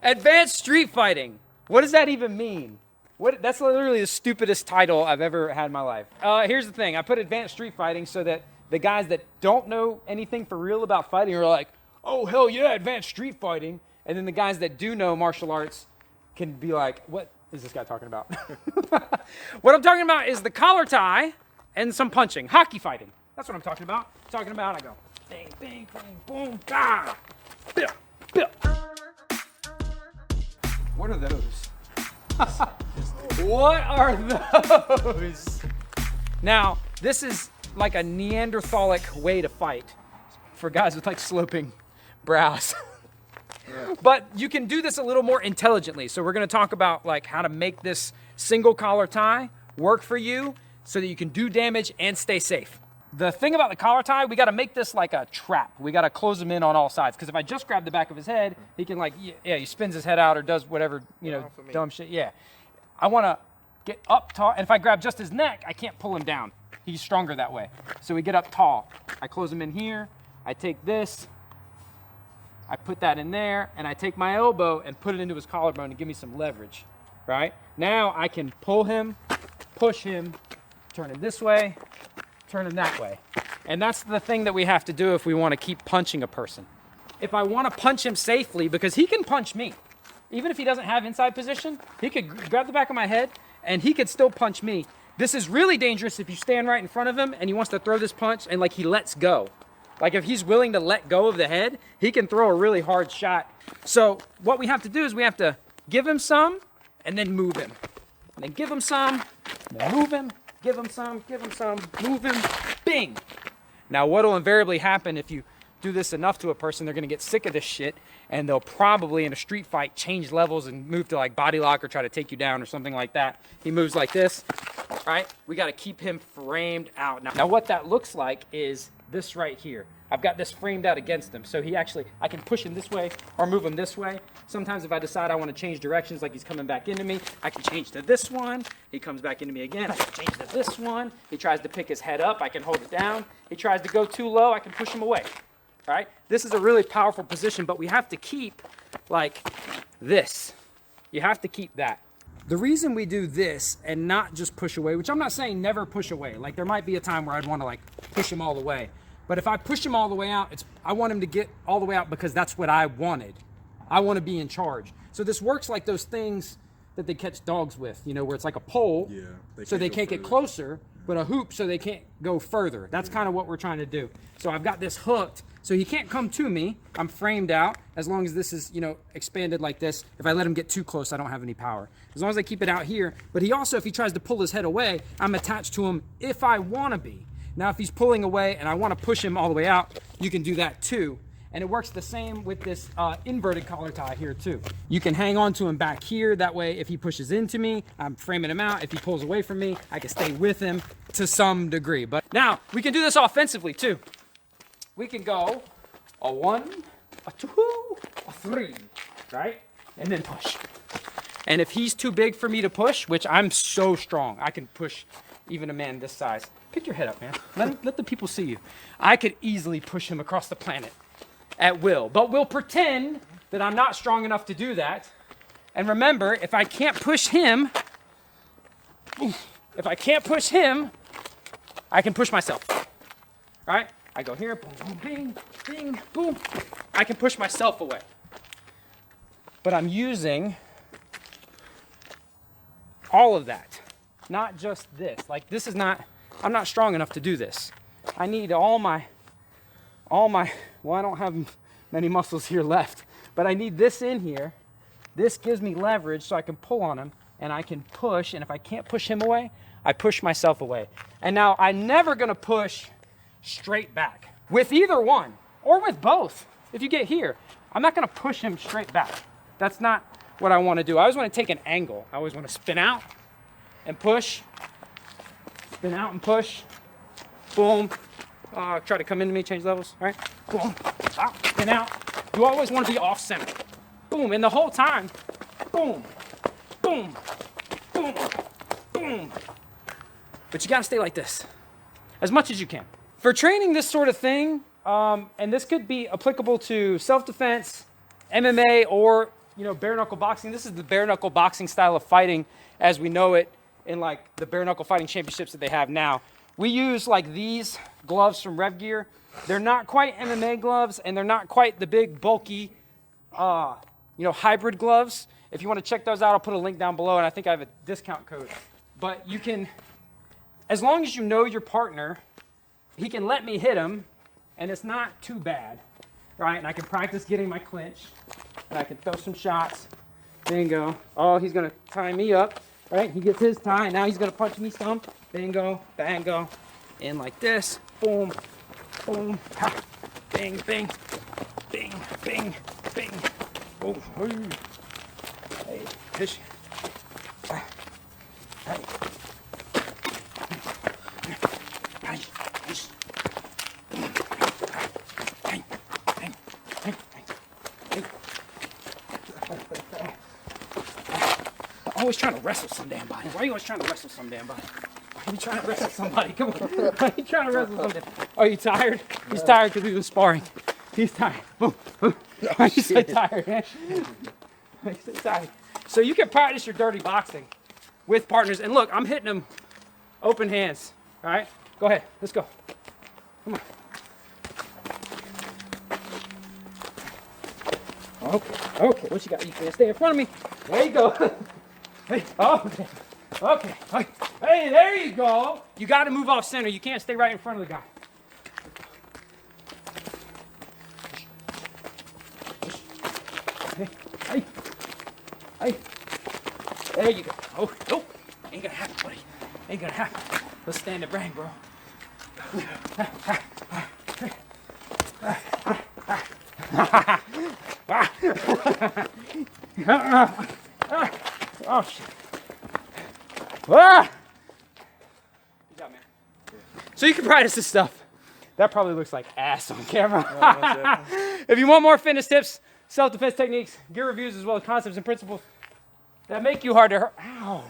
Advanced street fighting. What does that even mean? That's literally the stupidest title I've ever had in my life. Here's the thing. I put advanced street fighting so that the guys that don't know anything for real about fighting are like, oh, hell yeah, advanced street fighting. And then the guys that do know martial arts can be like, what is this guy talking about? What I'm talking about is the collar tie and some punching. Hockey fighting. That's what I'm talking about. I go, bang, bang, bang, boom, ah, bill, bill. What are those? What are those? Now, this is like a Neanderthalic way to fight for guys with like sloping brows. But you can do this a little more intelligently. So we're gonna talk about like how to make this single collar tie work for you so that you can do damage and stay safe. The thing about the collar tie, we gotta make this like a trap. We gotta close him in on all sides. Because if I just grab the back of his head, he can like, yeah, he spins his head out or does whatever, dumb shit, yeah. I wanna get up tall, and if I grab just his neck, I can't pull him down. He's stronger that way. So we get up tall. I close him in here, I take this, I put that in there, and I take my elbow and put it into his collarbone to give me some leverage, right? Now I can pull him, push him, turn him this way, turn him that way. And that's the thing that we have to do if we want to keep punching a person. If I want to punch him safely, because he can punch me, even if he doesn't have inside position, he could grab the back of my head and he could still punch me. This is really dangerous if you stand right in front of him and he wants to throw this punch and like he lets go. Like if he's willing to let go of the head, he can throw a really hard shot. So what we have to do is we have to give him some and then move him. And then give him some, and then move him, give him some, move him, bing. Now what'll invariably happen if you do this enough to a person, they're gonna get sick of this shit and they'll probably in a street fight change levels and move to like body lock or try to take you down or something like that. He moves like this, right? We gotta keep him framed out. Now what that looks like is this right here. I've got this framed out against him. So I can push him this way or move him this way. Sometimes if I decide I want to change directions, like he's coming back into me, I can change to this one. He comes back into me again, I can change to this one. He tries to pick his head up, I can hold it down. He tries to go too low, I can push him away, all right? This is a really powerful position, but we have to keep like this. You have to keep that. The reason we do this and not just push away, which I'm not saying never push away. Like there might be a time where I'd want to like push him all the way. But if I push him all the way out, I want him to get all the way out because that's what I wanted. I want to be in charge. So this works like those things that they catch dogs with, where it's like a pole, so they can't get closer, but a hoop so they can't go further. That's kind of what we're trying to do. So I've got this hooked, so he can't come to me. I'm framed out as long as this is, expanded like this. If I let him get too close, I don't have any power. As long as I keep it out here. But he also, if he tries to pull his head away, I'm attached to him if I want to be. Now, if he's pulling away and I want to push him all the way out, you can do that too. And it works the same with this inverted collar tie here too. You can hang on to him back here. That way, if he pushes into me, I'm framing him out. If he pulls away from me, I can stay with him to some degree. But now, we can do this offensively too. We can go a 1, a 2, a 3, right? And then push. And if he's too big for me to push, which I'm so strong, I can push even a man this size. Pick your head up, man. Let the people see you. I could easily push him across the planet at will, but we'll pretend that I'm not strong enough to do that. And remember, if I can't push him, I can push myself, right? I go here, boom, boom, bing, bing, boom. I can push myself away. But I'm using all of that, not just this. Like this is not, I'm not strong enough to do this. I need all my, well, I don't have many muscles here left, but I need this in here. This gives me leverage so I can pull on him and I can push. And if I can't push him away, I push myself away. And now I'm never gonna push straight back with either one or with both. If you get here, I'm not gonna push him straight back. That's not what I wanna do. I always wanna take an angle. I always wanna spin out and push. Spin out and push, boom. Try to come into me, change levels, right? Boom, spin out. You always want to be off center. Boom, and the whole time, boom, boom, boom, boom. But you gotta stay like this, as much as you can. For training this sort of thing, and this could be applicable to self-defense, MMA, or you know, bare knuckle boxing. This is the bare knuckle boxing style of fighting as we know it in like the bare knuckle fighting championships that they have now. We use like these gloves from Rev Gear. They're not quite MMA gloves, and they're not quite the big bulky, you know, hybrid gloves. If you want to check those out, I'll put a link down below, and I think I have a discount code. But you can, as long as you know your partner, he can let me hit him, and it's not too bad, right? And I can practice getting my clinch, and I can throw some shots. Bingo. Oh, he's going to tie me up, right? He gets his tie. Now he's going to punch me some. Bingo, bango. In like this. Boom, boom, ha. Bing, bing, bing, bing, bing. Oh, hey, fish. Hey. Hey. Always trying to wrestle some damn body. Why are you always trying to wrestle some damn body? Why are you trying to wrestle somebody? Come on. Why are you trying to wrestle somebody? Are you tired? He's tired because he's been sparring. He's tired. Boom, boom. Why are you so tired, man? Why are you so tired? So you can practice your dirty boxing with partners. And look, I'm hitting them open hands. All right? Go ahead. Let's go. Come on. Okay. Okay. What you got? You can't stay in front of me. There you go. Hey, okay, okay, hey, there you go. You got to move off center. You can't stay right in front of the guy. Hey, hey, hey, there you go. Oh, nope, ain't gonna happen, buddy. Ain't gonna happen. Let's stand the brain, bro. Oh, shit. Ah! Good job, man. So you can practice this stuff. That probably looks like ass on camera. If you want more fitness tips, self-defense techniques, gear reviews, as well as concepts and principles that make you hard to hurt. Ow.